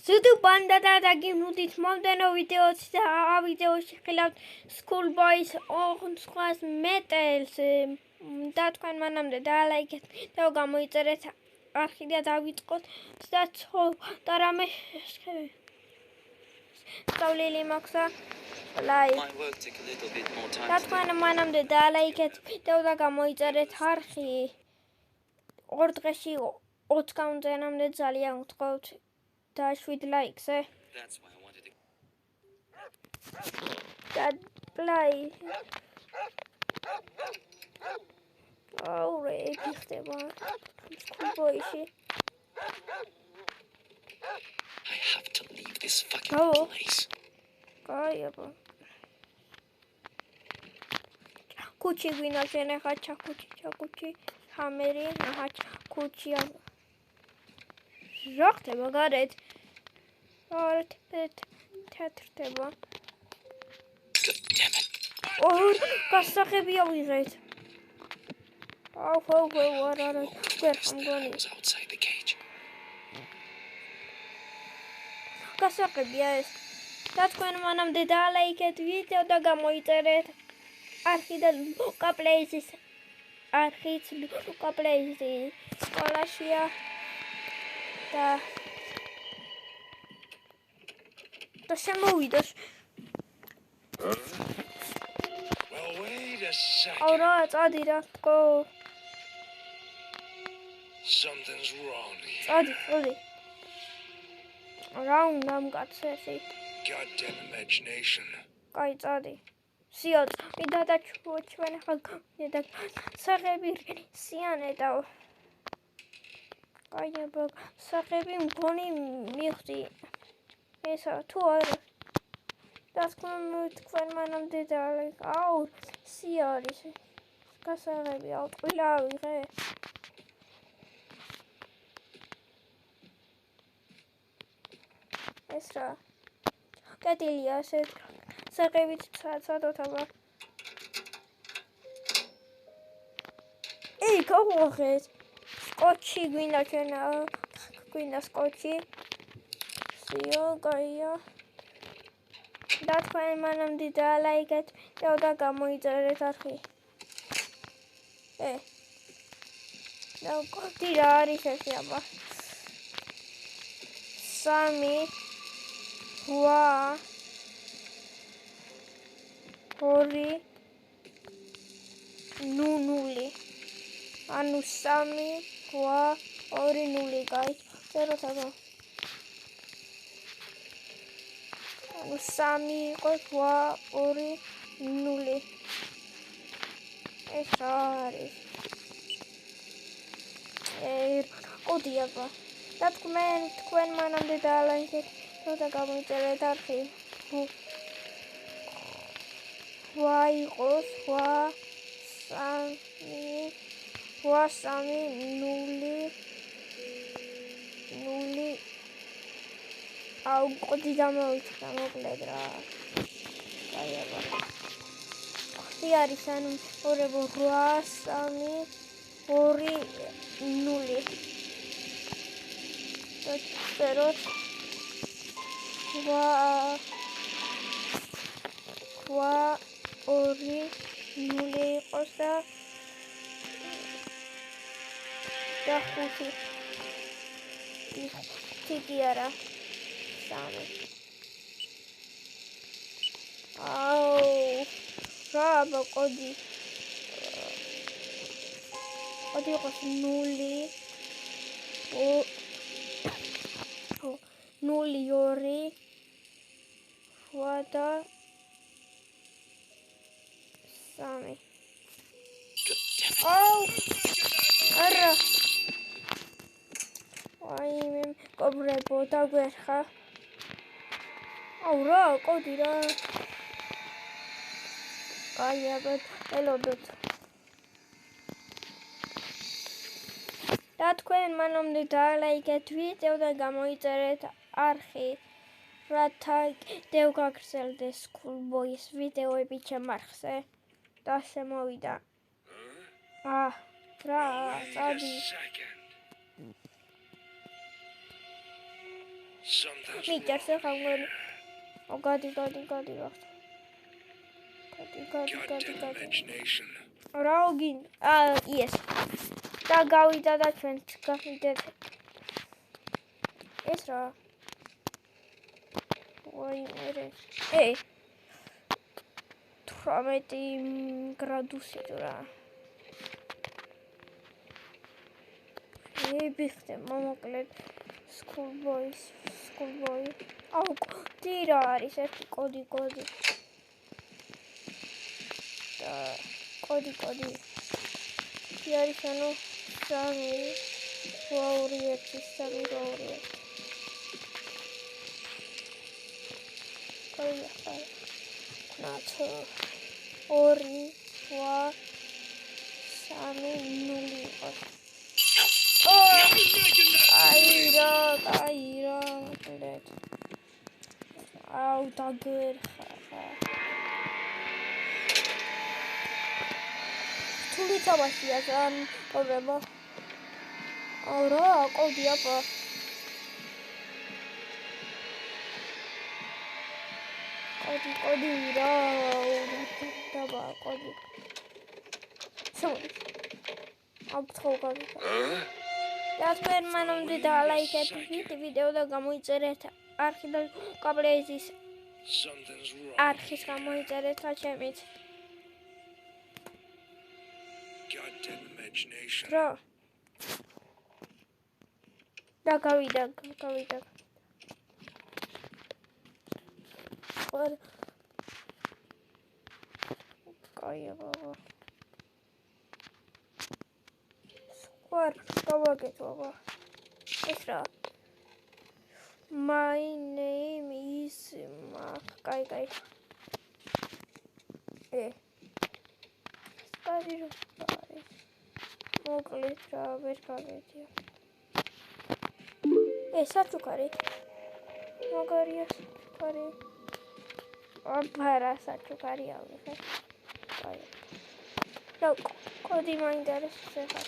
YouTube banda დაგიმნუდით მომდენო ვიდეოც და ვიდეოში ხილავთ Schoolboys ოღონდ მეტელს და თქვენ მანამდე დაალაიქეთ და გამოიწერეთ არხი და დავიწყოთ და და რამე სწავლილი მაქვს ლაიქ და თქვენ მანამდე დაალაიქეთ და გამოიწერეთ არხი 2 დღეში 20 გამომწვენამდე ძალიან გთხოვთ და 7 likes That's why I wanted to that play Oh, გიხდება Schoolboys-ი I have to leave this fucking place. გაიაბა კუჩი გვინდა შენახა ჩაკუჩი ჰამერი ნაჰაჩ კუჩია ჟახტება გარეთ ართ თეთრდება გასაღები ავიღეთ აუ არა გერხამგონი Outside the cage. გასაღებია ეს და თქვენ მანამდე დაალაიქეთ ვიდეო და გამოიწერეთ არხი და ლუკა პლეიზის არხიც ლუკა პლეიზი სკოლაშია და შემოვიდოს Well, wait a second. აურა წადი რა თქო Something's wrong here. წადი რა უნდა მკაცესი Goddamn imagination. კაი წადი სიოც მინდა და ჩვენ ხა და საღები სიანე და კაიაბა საღები მგონი მიხდი ესა თუ არა და თქვენ მანამდე და აუ სიარის გასაღები აუტყვილა ავიღე ეს რა კეთილია ასე საღებით სათოთაბა გავუღეთ სკოჩი გვინდა ჩვენ გვინდა სკოჩი სიო გაია და თქვენ მანამდე დაალაიქეთ და გამოიწერეთ არხი და კოდი რა არის ესე აბა 3 8 2 0 ანუ 3 8 2 0 გაი წეროთ აბა ანუ 3 8 2 0 ეს არის კოდი აბა და თქვენ მანამდე დაალაიქეთ და გამოიწერეთ არხი ვაიყოს 3 0 აუ კოდი დამოვიწყდა მოკლედ რა გაიაბა ხი არის ანუ 8 3 2 0 წეროთ ორი 0 იყოს და 5 თიკი არა 3 აუ რა კოდი იყოს 0 2 ვადა 3 აუ არა აი მე კობრებო დაგვერხა აუ რა კოდი რა აი აბა ელოდოთ და თქვენ მანამდე დაალაიქეთ ვიდეო და გამოიწერეთ არხი რათა დევგაგრძელდეს Schoolboys ვიდეოები ჩემ არხზე და შემოვიდა რა წადი Something's მიჭერს wrong. ახლა მგონი. გადი ვახტო. Goddamn imagination. რა გინ? Yes. და გავიდა და ჩვენ გავიდეთ. ეს რა? ვაი, მე. 18 გრადუსი რა. ბიხტე მომოკლედ schoolboy. აუ, კოდი რა არის ერთი კოდი. და კოდი. კი არის ანუ 3 2 ნაცო 2 8 3 0 აირა კლეთ აუ დაგერხა თული თავაშია ზან პრობლემა რა კოდი აბა კოდი რა დაბა კოდი აბთხო გავიდა და თქვენ მანამდე დალაიქეთ ვიდეო და გამოიწერეთ არხი და კაბლეზის Something's wrong. არხის გამოიწერეთ რა ჩემით Goddamn imagination. რა და გავიდა კაია ბაბა სკვარ გავაკეთო ბაბა ეს რა My name is კაი სკარი რა მოკლედ რა ვერ გავედია საჩუქარი მაგარია საჩუქარი აბარა საჩუქარი ავიღე კაი და კოდი მაინტერესებს ახლა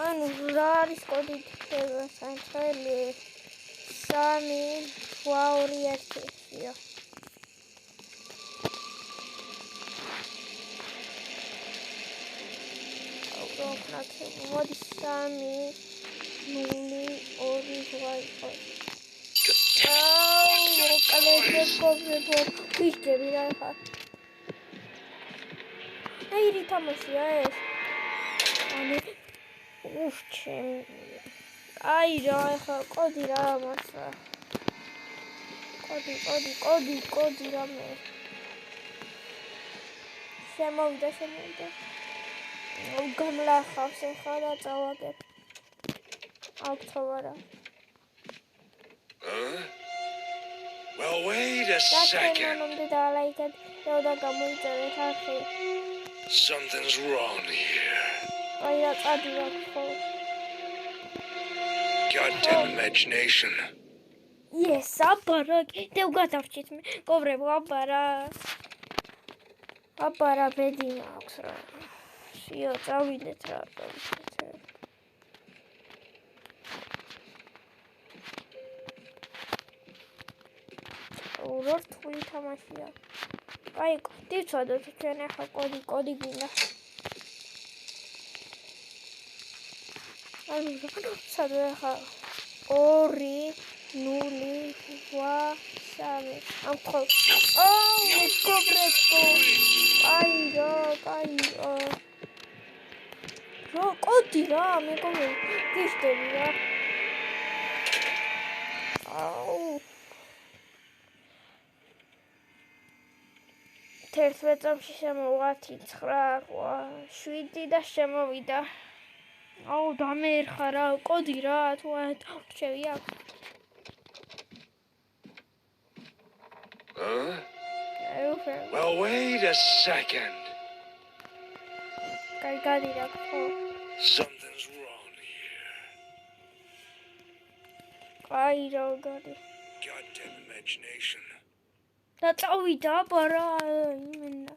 ანუ რა არის კოდი სამხელი 3 2 1 მოდი 3 0 2 ვიშტები რა ხარ აირი თამაშია ეს ანუ უშჩემ აი რა ხა კოდი რა მასა კოდი რა მე შემოვიდა გამლახავს ახლა და წავაგებ აქცოვარა Well, wait a second. Something's wrong here. Goddamn imagination. Yes, აბარა, დევ გადავჭით მე. კობრებო, აბარა ბედინა აქვს რა. შიო, წავიდეთ რა. რა რთული თამაშია. აი, დიცოდოთ ჩვენ ახლა კოდი გინდა. ანუ სადღა ახლა 2 0 8 3 ამ ხო. მეკობრებო. აი რა კოდი რა მეკობრე. გიშტები რა. აუ ერთ წამში შემოვა 9 7 და შემოვიდა. აუ დამერხა რა კოდი რა თუ რჩევი აქვს. Well, wait a second. გადი რა ხო. Something's wrong here. აი რა გადი. Goddamn imagination. და წავიდა აბარა იმენა.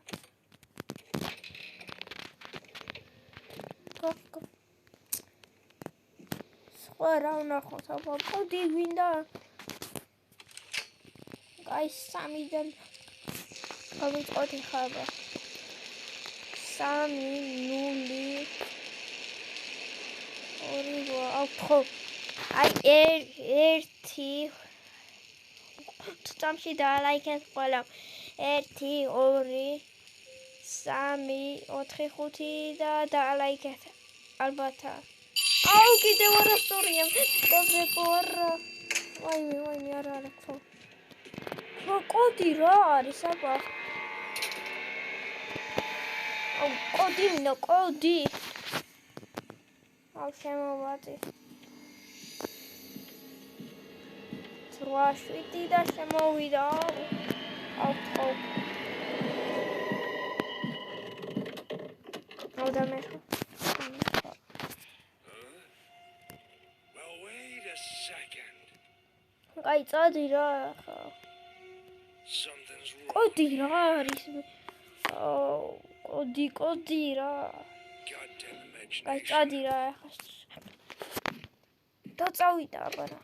სხვა რა ვნახოთ აბა კოდი გვინდა აი 3-დან გავიწყოთ ხაბა 3 0 2 ხო აი 1 წამში დაალაიქეთ ყველა 1 2 3 4 5 და დაალაიქეთ ალბათ აუ კიდევ არა სწორია კოდრეკორა ვაიმე არა ხო კოდი რა არის აბა აუ კოდი მინდა კოდი აუ შემოვაწი 8 და შემოვიდა აუ ხო აუ და მე Well, wait a second. აი წადი რა ხა Something's wrong. კოდი რა არის აუ კოდი რა Goddamn imagination. აი წადი რა ხა და წავიდა აბა რა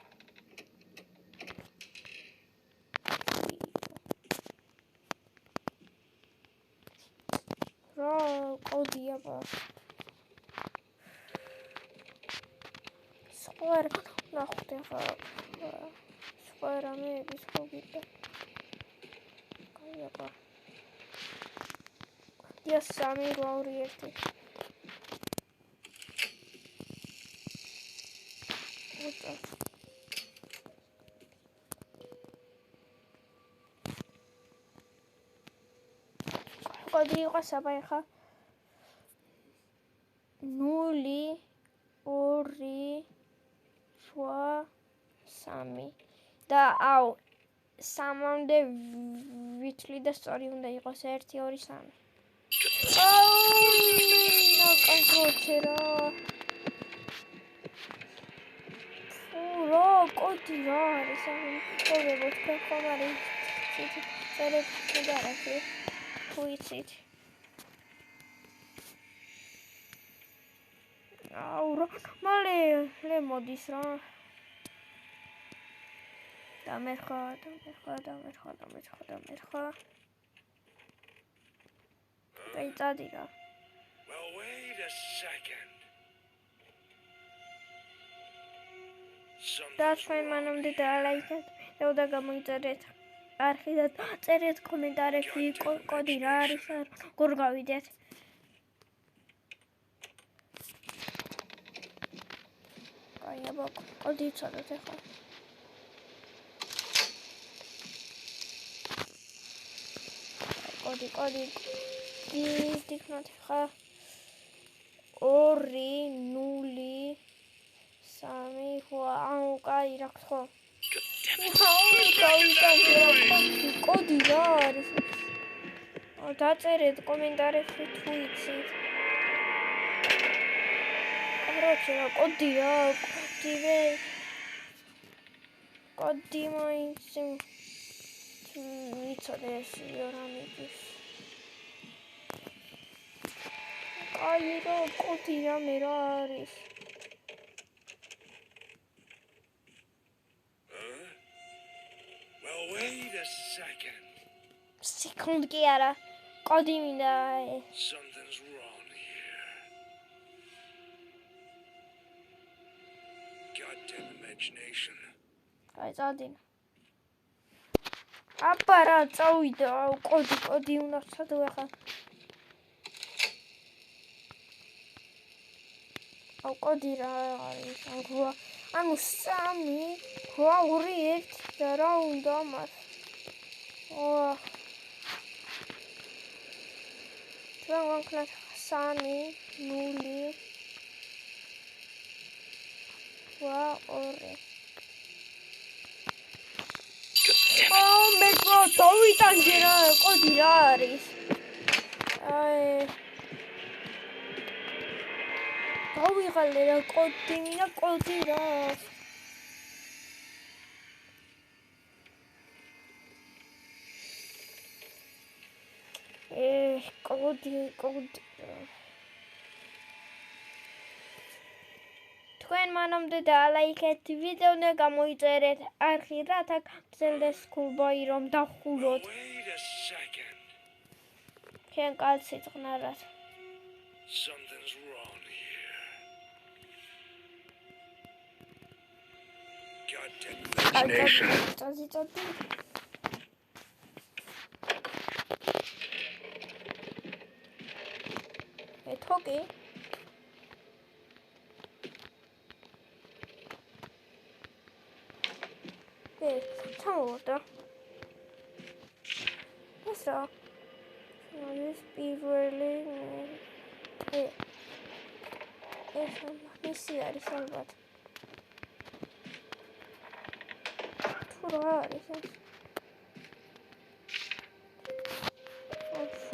კოდი აბა სხვა ნახოთ ხა სხვა რამეების ხოგიტა კაი აბა დია 3 2 1 კოდი იყოს აბა ხა 0 2 8 3 და აუ 3-მდე ვიწლი და სწორი უნდა იყოს 1 2 3 აუ კონტროლზე რა რა კოდი რა არის ამი მოვებოთ ხომ არის წერეთ და რა თუ იცით აუ რა მალე მოდის რა და მე ხა აი წადი რა Well, wait a second. და ჩვენ მანამდე დაალაიქეთ და გამოიწერეთ არხი და წერეთ კომენტარებში კოდი რა არის როგორ გავიდეთ აი აბა კოდი ცოდოთ ახლა კოდი დიქნოთ ხა 2 0 3 აუ კაი რა ხო კოდი რა არის დაწერეთ კომენტარებში თუ იცით короче კოდი რა კოდი მაინც ვიცოდეს რამის აი რა კოდი რამე რა არის Well, wait a second. секунд კი არა კოდი მინდა Something's wrong here. Goddamn imagination. აი წადინა აბა რა წავიდა კოდი უნდა ცადო ახლა აუ კოდი რა არის ანუ 3 2 1 და რა უნდა მას ჩვენ ვანქნათ 3 0 2 მე დავიტანჯე რა კოდი რა არის აი დავიღალე რა კოდი მინდა კოდი რა კოდი თქვენ მანამდე დაალაიქეთ ვიდეო და გამოიწერეთ არხი, რათა გაგრძელდეს Schoolboy რომ დავხუროთ. Wait a second. Ჩვენ კაცი წყნარად. Something's wrong here. Goddamn imagination. წაზიწოდი. ეთოკი ჩამოვარდა. ეს რა? ეს პირველი ეს მისი არის ალბათ. თუ რა არის ეს?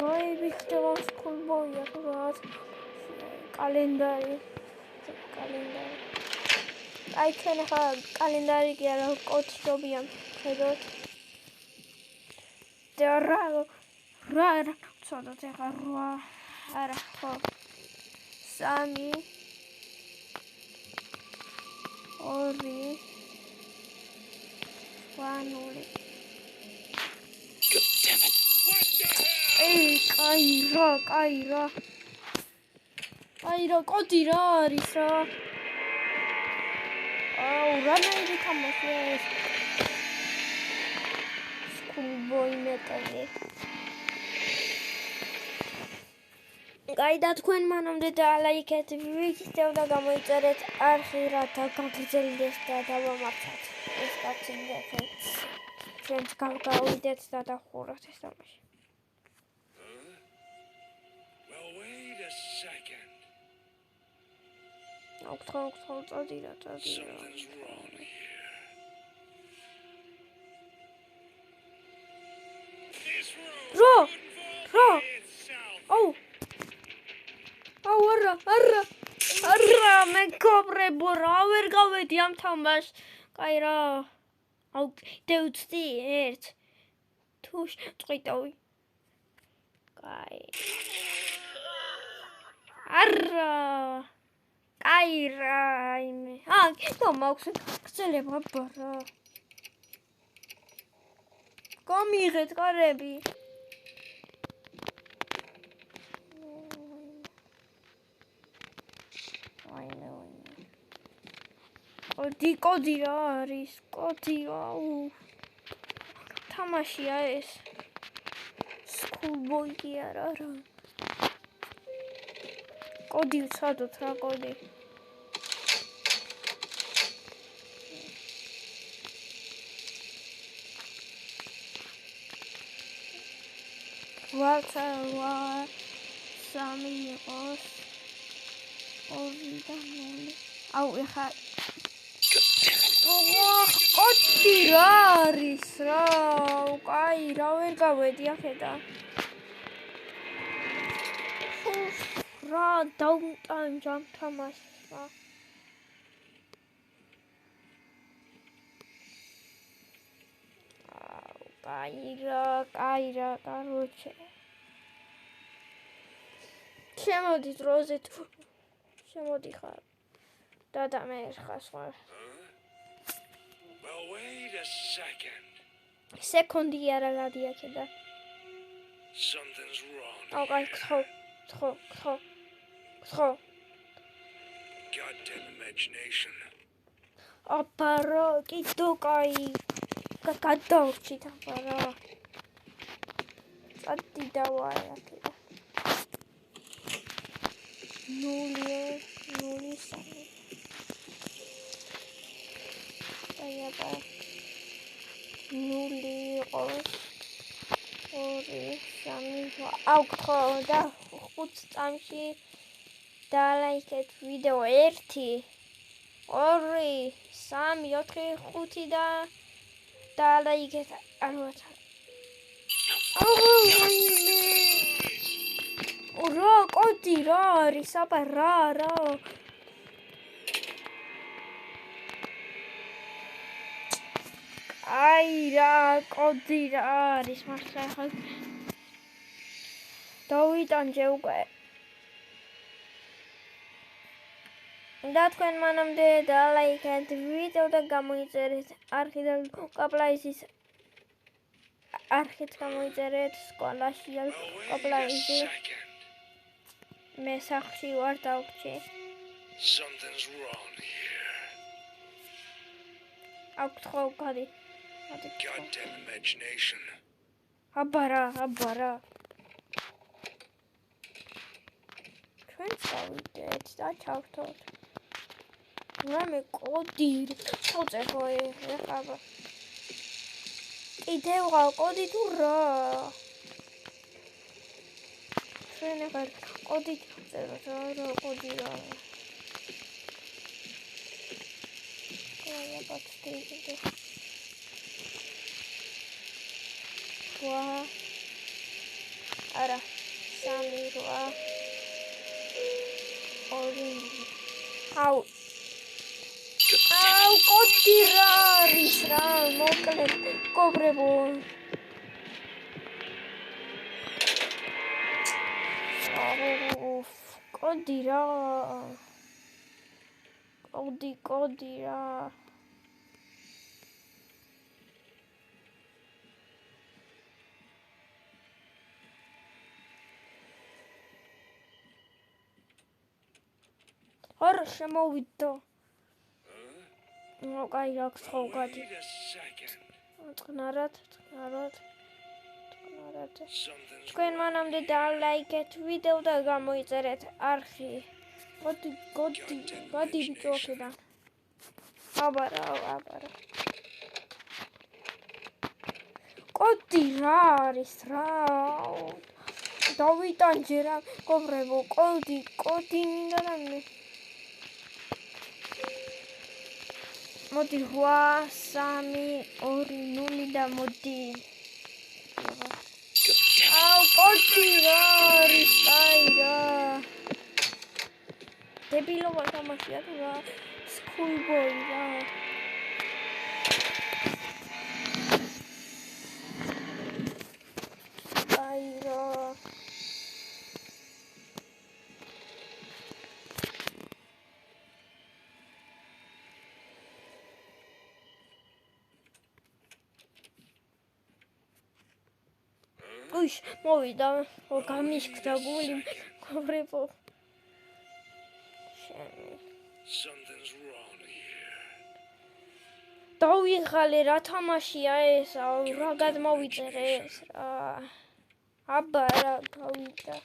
ვაი, ვიხდება Schoolboy-ია თუ რა? კალენდარი. აი ჩვენ ახლა კალენდარი კი არა, კოდშობია ხედავთ. და რა ცოდოთ ახლა 8 არა ხო 3 2 1 God damn it. ეი კაირა კოდი რა არის რა აუ რანაირი თამაშია ეს Schoolboy მეტალი გაიდა თქვენ მანამდე დაალაიქეთ ვიდეო და გამოიწერეთ არხი რათა გაგრძელდეს და დავამარცხოთ ეს კაცი ჩვენც გავიდეთ და დავხუროთ ეს თამაში Well, wait a second. წადირა Something's wrong here. This room რა itself. აუ არა მეკობრებო რა ვერ გავედი ამ თამაშს კაი რა აუ დევწდი ერთ თუ წვიტავი კაი არა კაი რა იმე და მაქვს გწელება ბარა გამიღეთ კარები კოდი რა არის კოდი აუ თამაშია ეს Schoolboy კი არა რა კოდი ვცადოთ რა კოდი ვაცა 3 იყოს 2 და 0 აუ ეხა კოდი რა არის რა კაი რა ვერ გავედი ახედა რა დაუმტანჯამ თამაშს კაი რა კაროჩე შემოდი დროზე თუ შემოდი ხარ და მე ხარ სხვა Well, wait a second. სეკუნდი არა გადია კიდე Something's wrong. აუ კაი ხო Goddamn imagination. აბარო კიდო კაი გადავრჩი აბარა წადი დავაი აქ 0 3 აიაბა 0 იყოს 2 3 აუ ხო და 5 წამში დაალაიქეთ ვიდეო 1 2 3 4 5 და დაალაიქეთ არა რა კოდი რა არის აბა რა აი რა კოდი რა არის მართლა ხა დავიტანჯე უკვე და თქვენ მანამდე დალაიქეთ ვიდეო და გამოიწერეთ არხი და კაპლაიზის არხით გამოიწერეთ სკოლაში Oh, wait a კაპლაიზი second. მე სახლში ვარ დავჭი Something's wrong here. აქვთ ხო გადი Goddamn imagination. აბარა ჩვენ წავიდეთ და ჩავთოთ მე კოდი წავწერო ეხლა კიდევ კოდი თუ რა ჩვენ ახლა კოდი წეროთ რა კოდი რა ყველა პატსტეიჯი ვა არა 3 8 ორი აუ კოდი რა არის რა მოკლე კობრებო კოდი რა კოდი რა არა შემოვიდა ნუ კაი აქვს ხო გადი Wait a second. წყნარად Something's თქვენ მანამდე დალაიქეთ ვიდეო და გამოიწერეთ არხი გოდი ბიჭო აქედან აბარა კოდი რა არის რა დავიტანჯე რა კობრებო კოდი მინდა და მე მოდი 8 3 2 0 და მოდი აუ კოდი რა არის აი რა დებილობა თამაშია თუ რა სკულბოი რა აი რა უშ მოვიდა გამიშკდა გული კობრებო Something's wrong here. დავიღალე რა თამაშია ეს რა გადმოვიწერე ეს რა აბა რა გავიდა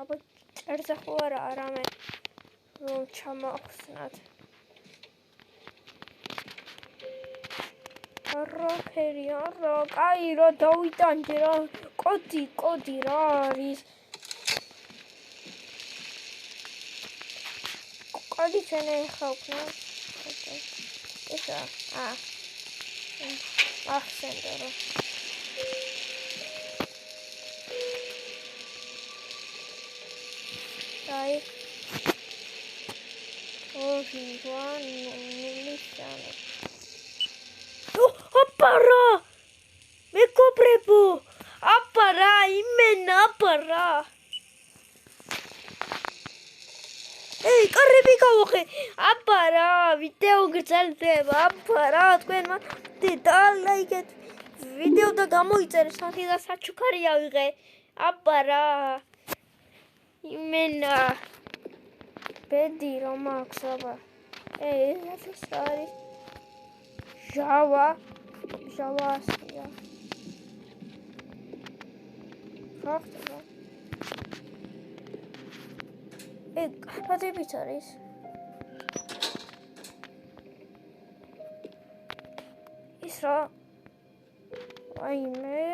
აბა წერზე ხო არა არამე რომ ჩამახსნათ არაფერი არა კაი რა დავიტანჯე რა კოდი რა არის კოდი ჩვენი ხავქნა ესა ახსენდა რა აი ორი ვანი აპარა მეკობრებო აპარა იმენა აპარა ეი კარები გავხე აპარა ვიდეო გრძელდება აპარა თქვენ დალაიქეთ ვიდეო და გამოიწერეთ სახი და საჩუქარი ავიღე აპარა იმენა ბედი რომ აქვს აბა ეს არის ჟავასია ხახტა რატებით არის ის რა აიმე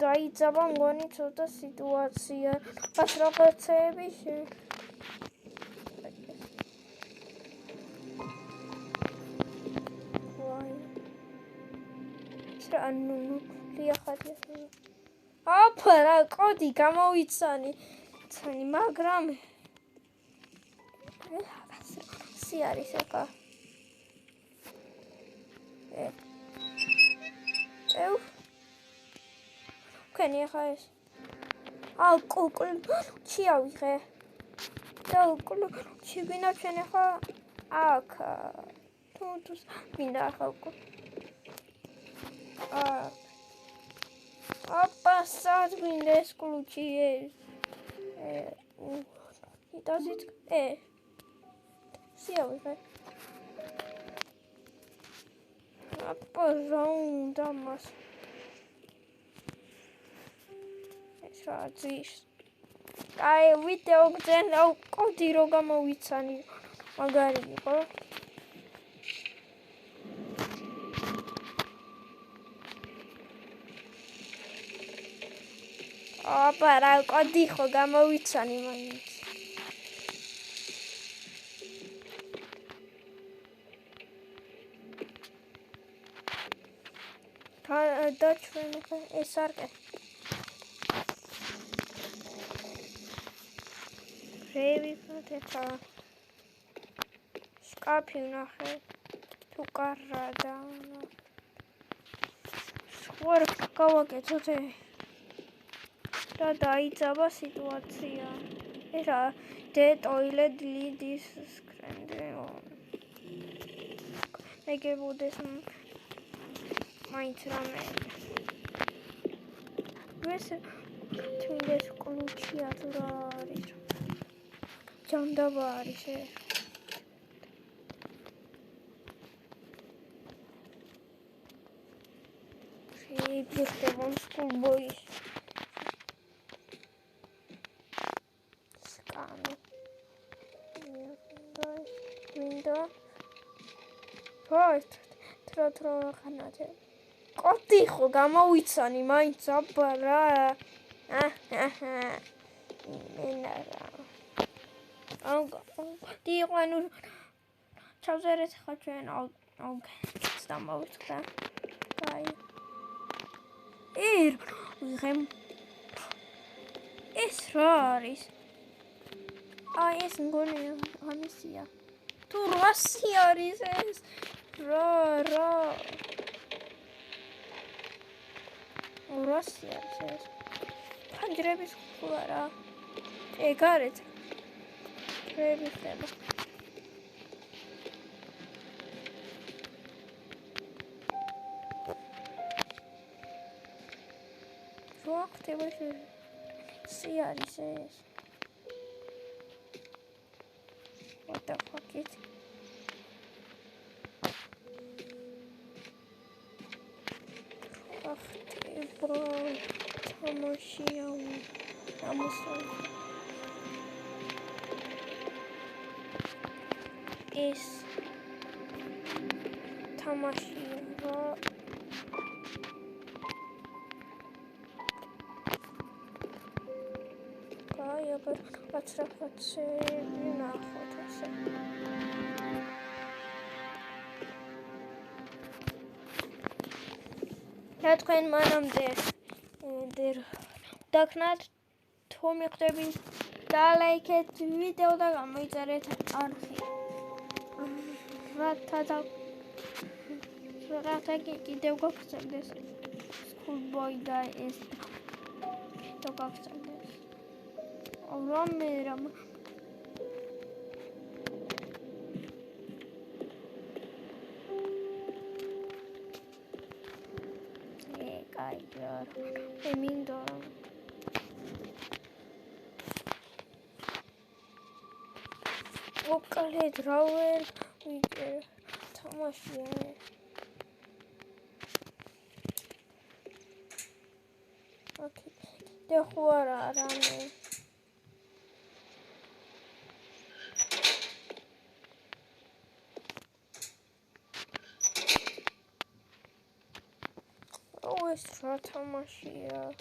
დაიძაბა მგონი ცოტა სიტუაცია მას რაღაცეები ანუ ლიახათი აფარა კოდი გამოვიცანი მაგრამ სი არის ახლა თქვენი ახლა ეს კუკლუჩი ავიღე და კუკლუჩი გინდა ჩვენ ახლა აქ თუ გინდა ახლა აპა სად გინდა ეს კუკლუჩი does it სიავიღე აპა რაუნდა მას ეს რა ძის აი ვიდეო გზენა კოდი რო გამოვიცანი მაგარი იყო აპა რა კოდი ხო გამოვიცანი მაინც და ჩვენ ეს არკე რევიფოთეთა შკაფი ნახე თუ კარა და სხვა გავაკეთოთ და დაიძაბა სიტუაცია ეს რა the toilet lid is scrammed მეგებოდეს მაინც რამე ეს თუნდეს კულუჩია თუ რა არის ჯანდაბა არის ეს შეიბიხდება სკულბოი სკანი ვინდო ფოსტ თრო ხანათე კოდი ხო გამოვიცანი მაინც აბა რა ენარა დიყვანუ ჩავზერეთ ხა ჩვენ სტამოვიწყდა აი ვიღემ ეს რა არის აი ეს მგონი ამისია თუ 800 არის ეს რა Russia says. Pandrebis kuara. Got it. Rebis tema. Rock table see how he says. What the fuck it? Bro, Tamashiya. Is Tamashiya. Kaya, but let's say enough what I said. თქვენ მანამდე დაქნათ თუ მიხვდებით და ლაიქეთ ვიდეო და გამოიწერეთ არხი რათა კიდევ გაგწევდეს Schoolboy და ეს და გაგწევდეს რამ Emindo. Okay, drawer with Tamashiya. Okay, the Huara Rame. Always try Tamashiya.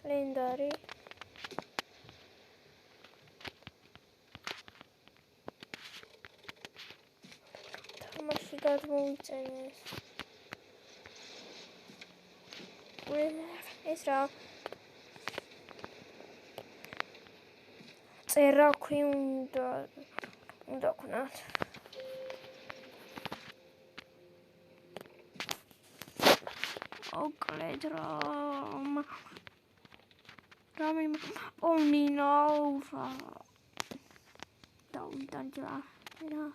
Calendary. Tamashiya movies. Esra. Წერა უნდა ვქნათ. მოკლედ რამე პონინა ურა დაუნდანჯა რა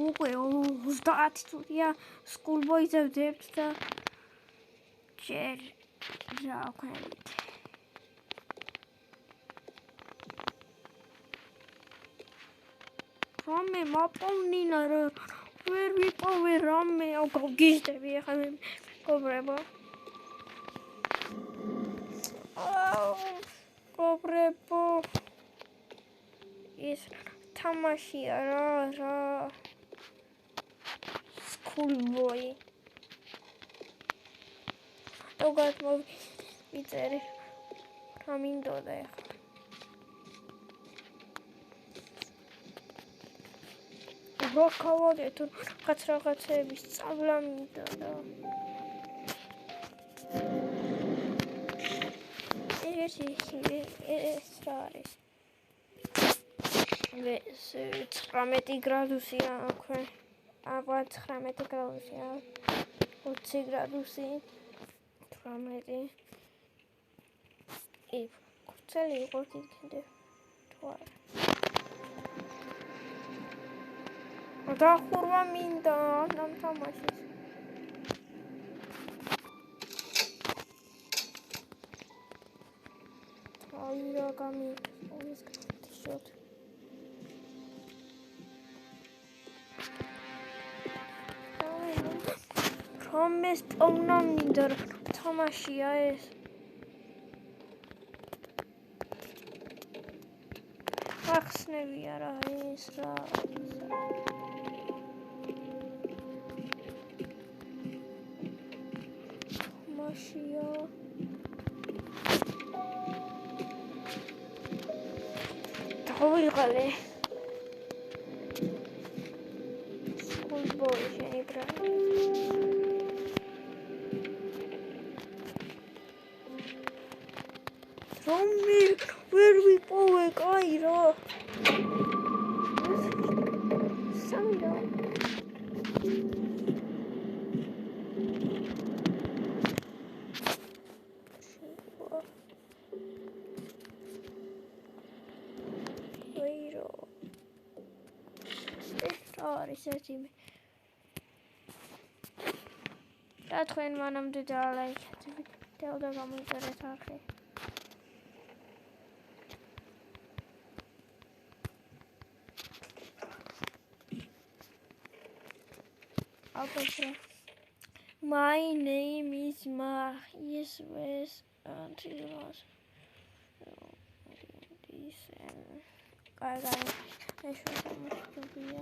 უკვე 30 წუთია schoolboys-ზე ვდებთ და ჯერ რა ვქნებით რამე მაპოვნინა რა ვერ ვიპოვე რამე გავგიჟდები ახლა მე მეგობრებო მეგობრებო ის თამაშია რა schoolboy როგორ მოვიწერე რა მინდოდა ახლა როქავოდეთ რაღაცების სწავლა მინდოდა ეს რა არის 19 გრადუსია აქვე აბა 19 გრადუსია 20 გრადუსი 18 ქცელი იყო კიდე თუ არა დახურვა მინდა ამ თამაშის აი რა გამიყვეს შოთ რომეს პოვნა მინდა თამაშია ეს ახსნებია რა ეს რა თამაშია დავიღალე schoolboy შენი ბრა რომი ვერ ვიპოვე კაი რა სამდა ისეთიმე რა თქვენ მანამდე დაალაიქეთ ვიდეო და გამოიწერეთ არხი აბა my name is Marius West Antilos this and ეს შემოგვია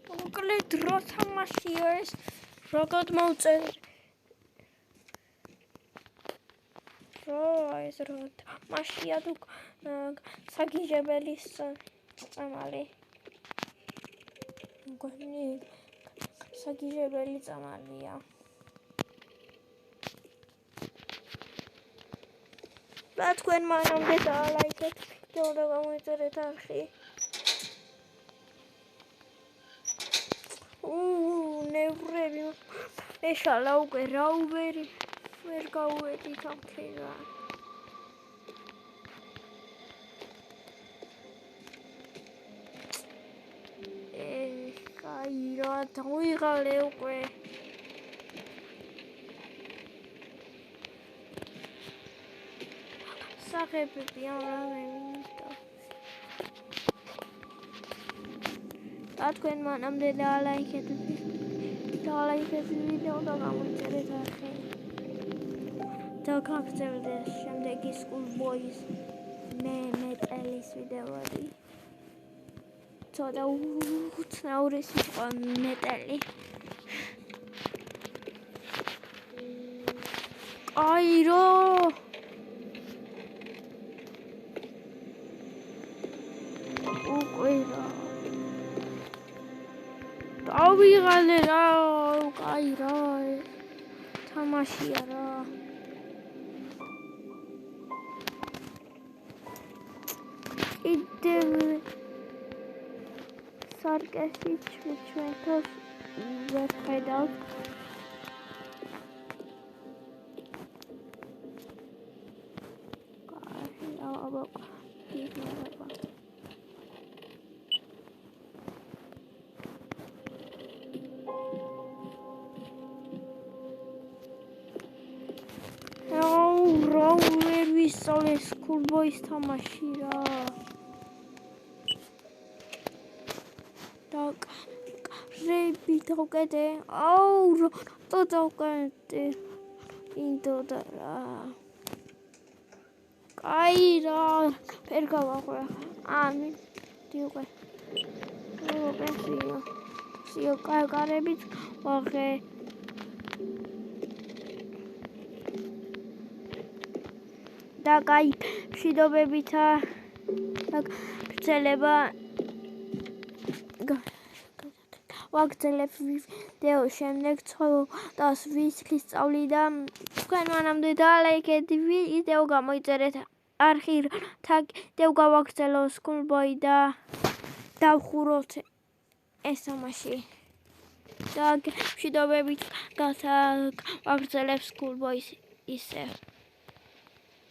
მოკლედ რა თამაშია ეს როგორ მოვწერე ეს რა თამაშია თუ საგიჟებელის წამალი მგონი საგიჟებელი წამალია რა თქვენ მანამდე დაალაიქეთ ვიდეო და გამოიწერეთ არხი ნევრები ეშალა უკვე რა ვერ გავუვედით ამქერა კაი რა დავიღალე უკვე საღებები ამ რამე მინდა რა თქვენ მანამდე დაალაიქეთ ვიდეო და გამოიწერეთ არხი და გაგრძელდეს შემდეგი schoolboys მეტელის ვიდეოები ცოტა უცნაური სიტყვა მეტელი აი რო უკვე რა დავიღალე რა კაი რა თამაშია რა კიდევ სარკესით ჩვენთოს ვერ ხედავთ. აბა იგნება. რა ვერ ვისწავლე Schoolboys თამაში რა. რები დავკეთე. რა დავკეთე. ინდოდა რა. აი რა. ვერ გავაღვე. დიუყე. სიო კარებით ვაღე. და კაი მშვიდობებითა გრძელება ვაგრძელებ ვიდეო შემდეგ ცხოველას ვისხლის სწავლიდა თქვენ მანამდე დალაიქეთ ვიდეო გამოიწერეთ არხი და გავაგრძელო Schoolboy და დავხუროთ ეს თამაში და მშვიდობებით გავაგრძელებ Schoolboys ისე